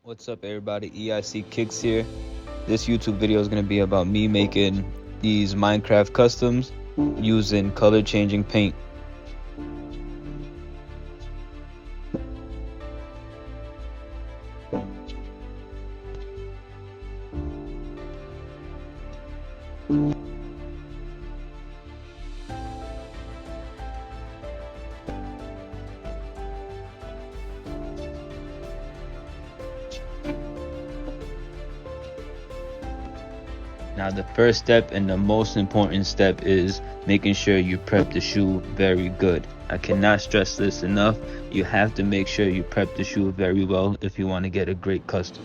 What's up everybody, EIC Kicks here. This YouTube video is going to be about me making these Minecraft customs using color changing paint. Now the first step and the most important step is making sure you prep the shoe very good. I cannot stress this enough. You have to make sure you prep the shoe very well if you want to get a great custom.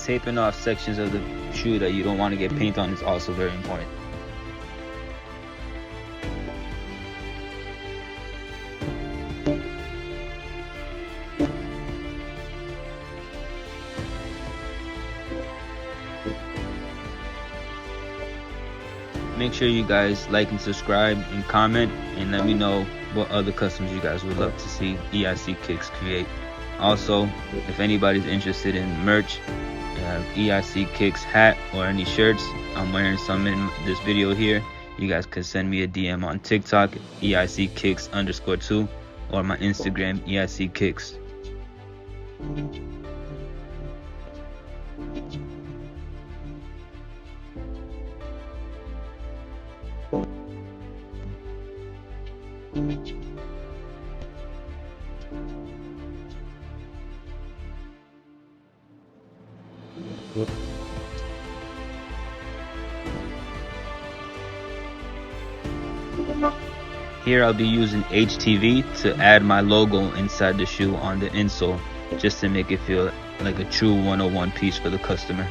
Taping off sections of the shoe that you don't want to get paint on is also very important. Make sure you guys like and subscribe and comment and let me know what other customs you guys would love to see EIC Kicks create. Also, if anybody's interested in merch, EIC Kicks hat or any shirts, I'm wearing some in this video here. You guys can send me a DM on TikTok, EIC Kicks _2, or my Instagram, EIC Kicks. Here I'll be using HTV to add my logo inside the shoe on the insole, just to make it feel like a true 101 piece for the customer.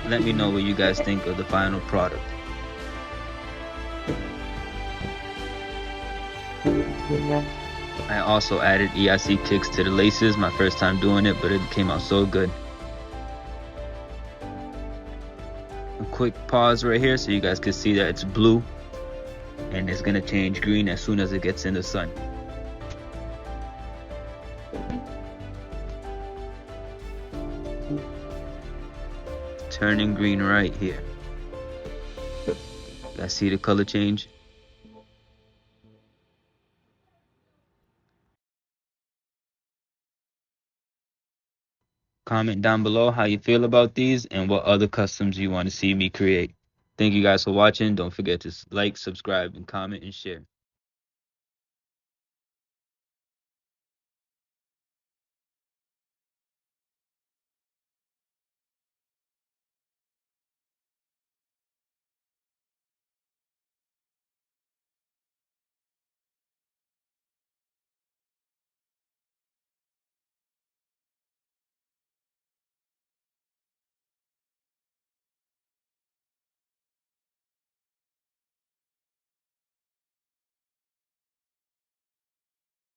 Let me know what you guys think of the final product. I also added EIC Kicks to the laces, my first time doing it, but it came out so good. A quick pause right here so you guys can see that it's blue and it's gonna change green as soon as it gets in the sun. Turning green right here. You guys see the color change? Comment down below how you feel about these and what other customs you want to see me create. Thank you guys for watching. Don't forget to like, subscribe, and comment and share.